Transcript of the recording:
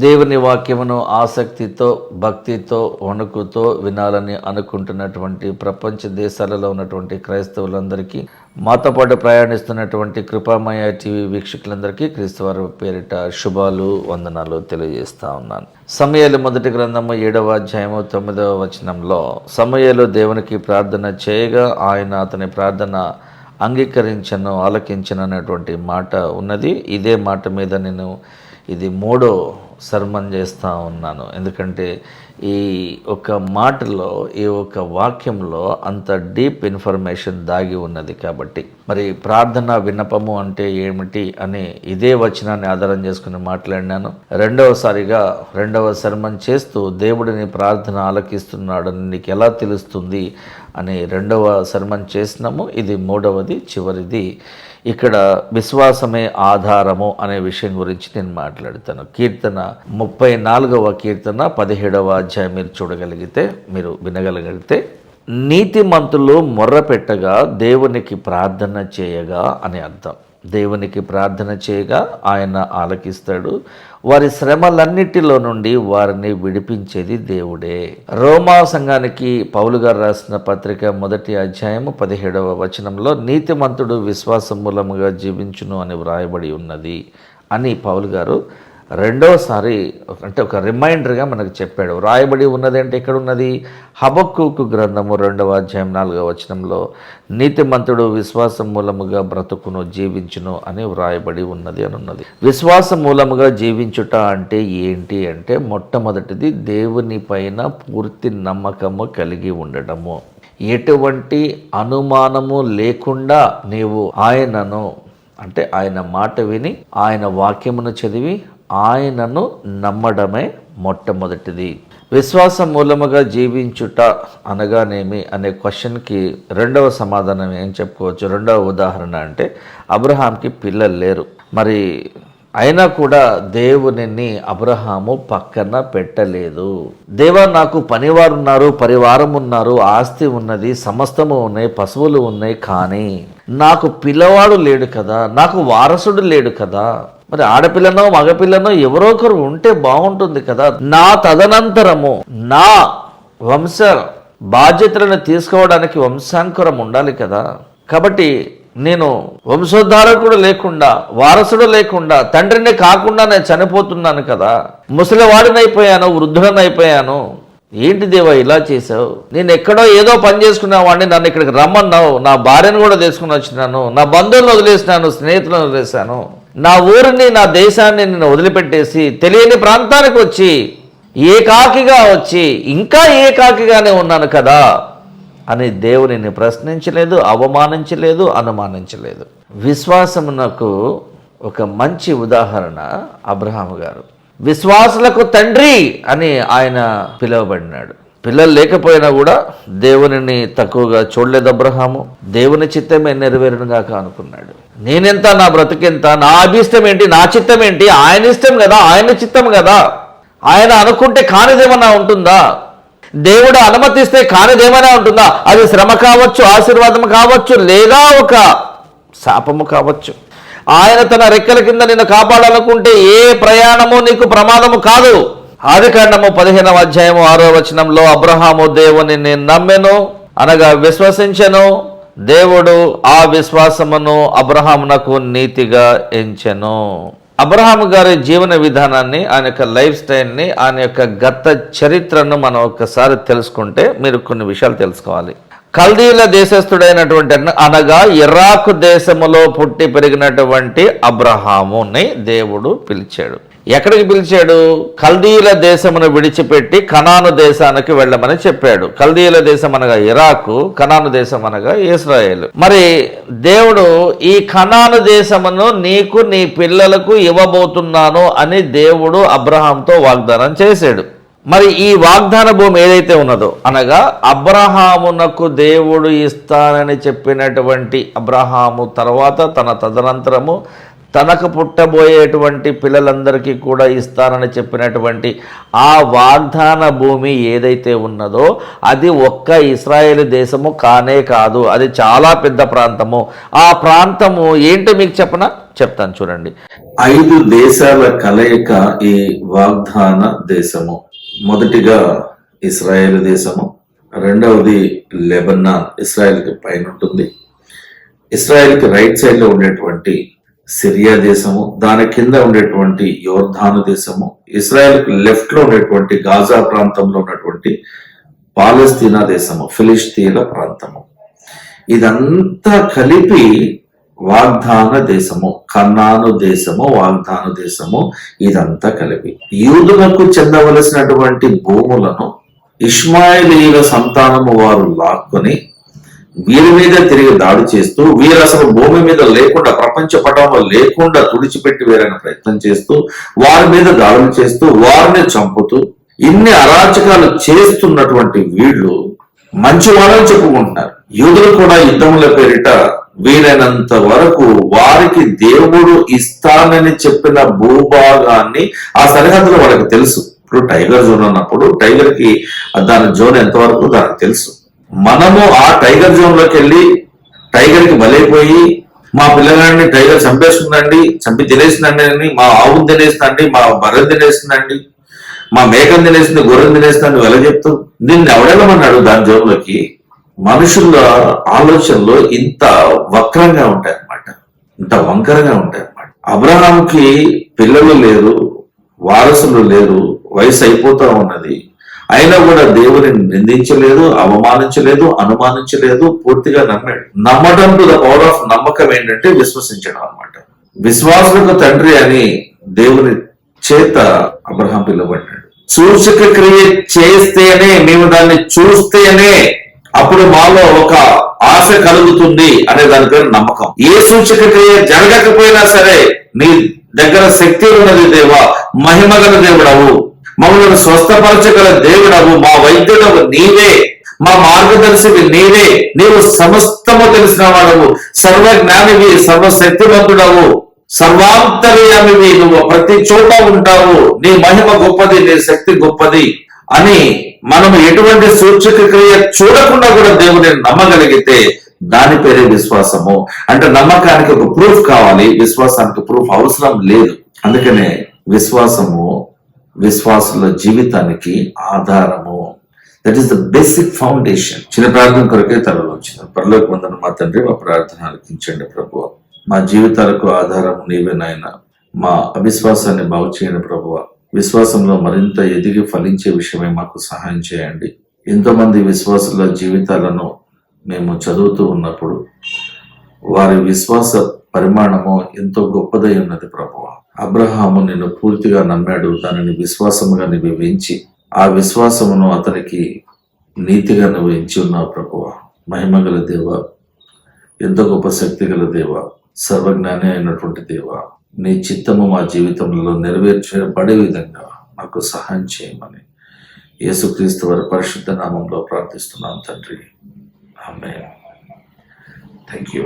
దేవుని వాక్యమును ఆసక్తితో, భక్తితో, వణుకుతో వినాలని అనుకుంటున్నటువంటి ప్రపంచ దేశాలలో ఉన్నటువంటి క్రైస్తవులందరికీ, మాతో పాటు ప్రయాణిస్తున్నటువంటి కృపామయ టీవీ వీక్షకులందరికీ క్రీస్తువారి పేరిట శుభాలు, వందనాలు తెలియజేస్తా ఉన్నాను. సమూయేలు మొదటి గ్రంథము 7వ అధ్యాయము 9వ వచనంలో సమూయేలు దేవునికి ప్రార్థన చేయగా ఆయన అతని ప్రార్థన అంగీకరించను, ఆలకించను అనేటువంటి మాట ఉన్నది. ఇదే మాట మీద నేను ఇది 3వ సర్మన్ చేస్తూ ఉన్నాను. ఎందుకంటే ఈ ఒక మాటలో, ఈ ఒక వాక్యంలో అంత డీప్ ఇన్ఫర్మేషన్ దాగి ఉన్నది. కాబట్టి మరి ప్రార్థన విన్నపము అంటే ఏమిటి అని ఇదే వచనాన్ని ఆధారం చేసుకుని మాట్లాడినాను. రెండవ సర్మన్ చేస్తూ దేవుడిని ప్రార్థన ఆలకిస్తున్నాడని నీకు ఎలా తెలుస్తుంది అని 2వ సర్మన్ చేసినాము. ఇది 3వది, చివరిది. ఇక్కడ విశ్వాసమే ఆధారము అనే విషయం గురించి నేను మాట్లాడతాను. కీర్తన 34వ కీర్తన 17వ అధ్యాయం మీరు చూడగలిగితే, మీరు వినగలిగితే, నీతిమంతులు మొర్ర పెట్టగా దేవునికి ప్రార్థన చేయగా అని అర్థం. దేవునికి ప్రార్థన చేయగా ఆయన ఆలకిస్తాడు. వారి శ్రమలన్నిటిలో నుండి వారిని విడిపించేది దేవుడే. రోమా సంఘానికి పౌలు గారు రాసిన పత్రిక 1వ అధ్యాయము 17వ వచనంలో నీతిమంతుడు విశ్వాసం మూలముగా జీవించును అని వ్రాయబడి ఉన్నది అని పౌలు గారు రెండోసారి అంటే ఒక రిమైండర్గా మనకు చెప్పాడు. వ్రాయబడి ఉన్నది అంటే ఎక్కడున్నది? హబక్కూకు గ్రంథము 2వ అధ్యాయం 4వ వచనంలో నీతిమంతుడు విశ్వాసం మూలముగా బ్రతుకును, జీవించును అని వ్రాయబడి ఉన్నది అని ఉన్నది. విశ్వాసం మూలముగా జీవించుట అంటే ఏంటి అంటే, మొట్టమొదటిది దేవుని పైన పూర్తి నమ్మకము కలిగి ఉండడము. ఎటువంటి అనుమానము లేకుండా నీవు ఆయనను అంటే ఆయన మాట విని, ఆయన వాక్యమును చదివి ఆయనను నమ్మడమే మొట్టమొదటిది. విశ్వాసం మూలముగా జీవించుట అనగానేమి అనే క్వశ్చన్కి 2వ సమాధానం ఏం చెప్పుకోవచ్చు? 2వ ఉదాహరణ అంటే, అబ్రహాంకి పిల్లలు లేరు. మరి అయినా కూడా దేవునిని అబ్రహాము పక్కన పెట్టలేదు. దేవా, నాకు పనివారు ఉన్నారు, పరివారం ఉన్నారు, ఆస్తి ఉన్నది, సమస్తము ఉన్నాయి, పశువులు ఉన్నాయి, కానీ నాకు పిల్లవాడు లేడు కదా, నాకు వారసుడు లేడు కదా. మరి ఆడపిల్లనో మగపిల్లనో ఎవరో ఒకరు ఉంటే బాగుంటుంది కదా. నా తదనంతరము నా వంశ బాధ్యతలను తీసుకోవడానికి వంశాంకురం ఉండాలి కదా. కాబట్టి నేను వంశోద్ధారకుడు లేకుండా, వారసుడు లేకుండా, తండ్రిని కాకుండా నేను చనిపోతున్నాను కదా. ముసలివాడినైపోయాను, వృద్ధుడనైపోయాను. ఏంటి దేవా ఇలా చేసావు? నేను ఎక్కడో ఏదో పని చేసుకునేవాడిని, నన్ను ఇక్కడికి రమ్మన్నావు, నా భార్యను కూడా తీసుకుని వచ్చినాను, నా బంధువులను వదిలేసినాను, స్నేహితులను వదిలేశాను, నా ఊరిని, నా దేశాన్ని నేను వదిలిపెట్టేసి తెలియని ప్రాంతానికి వచ్చి ఏకాకిగా వచ్చి ఇంకా ఏకాకిగానే ఉన్నాను కదా అని దేవునిని ప్రశ్నించలేదు, అవమానించలేదు, అనుమానించలేదు. విశ్వాసమునకు ఒక మంచి ఉదాహరణ అబ్రహాము గారు. విశ్వాసులకు తండ్రి అని ఆయన పిలువబడినాడు. పిల్లలు లేకపోయినా కూడా దేవునిని తక్కువగా చూడలేదు అబ్రహాము. దేవుని చిత్తమే నెరవేరునుగాక అనుకున్నాడు. నేనెంత, నా బ్రతికెంత, నా అభిష్టం ఏంటి, నా చిత్తం ఏంటి? ఆయన ఇష్టం కదా, ఆయన చిత్తం కదా. ఆయన అనుకుంటే కానిదేమన్నా ఉంటుందా? దేవుడు అనుమతిస్తే కానిదేమైనా ఉంటుందా? అది శ్రమ కావచ్చు, ఆశీర్వాదం కావచ్చు, లేదా ఒక శాపము కావచ్చు. ఆయన తన రెక్కల కింద నిన్ను కాపాడాలనుకుంటే ఏ ప్రయాణము నీకు ప్రమాదము కాదు. ఆదికాండము 15వ అధ్యాయము 6వ వచనంలో అబ్రహాము దేవునిని నమ్మెను అనగా విశ్వసించెను, దేవుడు ఆ విశ్వాసమును అబ్రహామునకు నీతిగా ఎంచెను. అబ్రహాము గారి జీవన విధానాన్ని, ఆయన యొక్క లైఫ్ స్టైల్ని, ఆయన యొక్క గత చరిత్రను మనం ఒక్కసారి తెలుసుకుంటే మీరు కొన్ని విషయాలు తెలుసుకోవాలి. కల్దీల దేశస్థుడైనటువంటి అనగా ఇరాక్ దేశములో పుట్టి పెరిగినటువంటి అబ్రహాముని దేవుడు పిలిచాడు. ఎక్కడికి పిలిచాడు? కల్దీల దేశమును విడిచిపెట్టి కనాను దేశానికి వెళ్ళమని చెప్పాడు. కల్దీల దేశం అనగా ఇరాకు, కనాను దేశం అనగా ఇశ్రాయేలు. మరి దేవుడు ఈ కనాను దేశమును నీకు, నీ పిల్లలకు ఇవ్వబోతున్నాను అని దేవుడు అబ్రహాంతో వాగ్దానం చేశాడు. మరి ఈ వాగ్దాన భూమి ఏదైతే ఉన్నదో అనగా అబ్రహామునకు దేవుడు ఇస్తానని చెప్పినటువంటి అబ్రహాము తర్వాత తన తదనంతరము తనకు పుట్టబోయేటువంటి పిల్లలందరికీ కూడా ఇస్తానని చెప్పినటువంటి ఆ వాగ్దాన భూమి ఏదైతే ఉన్నదో అది ఒక్క ఇశ్రాయేలు దేశము కానే కాదు, అది చాలా పెద్ద ప్రాంతము. ఆ ప్రాంతము ఏంటో మీకు చెప్తాను చూడండి. 5 దేశాల కలయిక ఈ వాగ్దాన దేశము. మొదటిగా ఇశ్రాయేల్ దేశము, రెండవది లెబనాన్, ఇశ్రాయేల్కి పైన ఉంటుంది. ఇశ్రాయేల్కి రైట్ సైడ్ లో ఉండేటువంటి సిరియా దేశము, దాని కింద ఉండేటువంటి యోర్ధాను దేశము, ఇశ్రాయేల్కి లెఫ్ట్ లో ఉండేటువంటి గాజా ప్రాంతంలో ఉన్నటువంటి పాలస్తీనా దేశము, ఫిలిస్తీన్ల ప్రాంతము. ఇదంతా కలిపి వాగ్దాన దేశము, కన్నాను దేశము, వాగ్దాన దేశము, ఇదంతా కలిపి యూదులకు చెందవలసినటువంటి భూములను ఇష్మాయేలీయుల సంతానము వారు లాక్కొని వీరి మీద తిరిగి దాడి చేస్తూ, వీరు అసలు భూమి మీద లేకుండా, ప్రపంచ పటంలో లేకుండా తుడిచిపెట్టి వేరైన ప్రయత్నం చేస్తూ, వారి మీద దాడులు చేస్తూ, వారిని చంపుతూ, ఇన్ని అరాచకాలు చేస్తున్నటువంటి వీళ్ళు మంచి వాళ్ళని చెప్పుకుంటున్నారు. యూదులు కూడా యుద్ధముల పేరిట వీలైనంత వరకు వారికి దేవుడు ఇస్తానని చెప్పిన భూభాగాన్ని, ఆ సరిహద్దులో వాళ్ళకి తెలుసు. ఇప్పుడు టైగర్ జోన్ అన్నప్పుడు టైగర్ కి దాని జోన్ ఎంతవరకు దానికి తెలుసు. మనము ఆ టైగర్ జోన్ లోకి వెళ్ళి టైగర్ కి బలైపోయి మా పిల్లగాడిని టైగర్ చంపేస్తుందండి, చంపి తినేసిందండి అని, మా ఆవును తినేస్తుందండి, మా బర్రె తినేస్తుందండి, మా మేకను తినేసింది, గొర్రెను తినేస్తుందని ఎలా చెప్తూ నిన్ను ఎవడెళ్ళమన్నాడు దాని జోన్లోకి? మనుషుల ఆలోచనలో ఇంత వక్రంగా ఉంటాయన్నమాట, ఇంత వంకరగా ఉంటాయన్నమాట. అబ్రహాంకి పిల్లలు లేరు, వారసులు లేరు, వయసు అయిపోతా ఉన్నది. అయినా కూడా దేవుని నిందించలేదు, అవమానించలేదు, అనుమానించలేదు, పూర్తిగా నమ్మాడు. నమ్మడం టు ద పవర్ ఆఫ్ నమ్మకం ఏంటంటే విశ్వసించడం అన్నమాట. విశ్వాసులకు తండ్రి అని దేవుని చేత అబ్రహాం పిలువబడ్డాడు. సూచక క్రియ చేస్తేనే, మేము దాన్ని చూస్తేనే అప్పుడు మాలో ఒక ఆశ కలుగుతుంది అనే దాని పేరు నమ్మకం. ఏ సూచక క్రియ జరగకపోయినా సరే నీ దగ్గర శక్తి ఉన్నది దేవా, మహిమగల దేవుడవు, మమ్మల్ని స్వస్థపరచగల దేవుడవు, మా వైద్యుడవు నీవే, మా మార్గదర్శివి నీవే, నీవు సమస్తము తెలిసిన వాడవు, సర్వజ్ఞానివి, సర్వశక్తివంతుడవు, సర్వాంతర్యామివి, నువ్వు ప్రతి చోట ఉంటావు, నీ మహిమ గొప్పది, నీ శక్తి గొప్పది అని మనం ఎటువంటి సూచక క్రియ చూడకుండా కూడా దేవుని నమ్మగలిగితే దాని పేరే విశ్వాసము. అంటే నమ్మకానికి ఒక ప్రూఫ్ కావాలి, విశ్వాసానికి ప్రూఫ్ అవసరం లేదు. అందుకనే విశ్వాసము విశ్వాసుల జీవితానికి ఆధారము. That is the basic foundation. చిన్న ప్రార్థన కొరకే తలలో వచ్చిన పరలోక వందన మా తండ్రి, మా ప్రార్థన ఆలకించండి ప్రభువా. మా జీవితాలకు ఆధారము నీవే నాయన. మా అవిశ్వాసాన్ని బాగు చేయండి ప్రభువా. విశ్వాసంలో మరింత ఎదిగి ఫలించే విషయమే మాకు సహాయం చేయండి. ఎంతో మంది విశ్వాసుల జీవితాలను మేము చదువుతూ ఉన్నప్పుడు వారి విశ్వాస పరిమాణము ఎంతో గొప్పదై ఉన్నది ప్రభువా. అబ్రహాము నిన్ను పూర్తిగా నమ్మాడు, దానిని విశ్వాసముగా నువ్వు ఎంచి, ఆ విశ్వాసమును అతనికి నీతిగా నువ్వు ఎంచి ఉన్నావు ప్రభువా. మహిమగల దేవ, ఎంతో గొప్ప శక్తి గల దేవ, సర్వజ్ఞాని అయినటువంటి దేవ, నీ చిత్తము మా జీవితంలో నెరవేర్చబడే విధంగా మాకు సహాయం చేయమని యేసుక్రీస్తు వారి పరిశుద్ధ నామంలో ప్రార్థిస్తున్నాం తండ్రి. ఆమేన్. Thank you.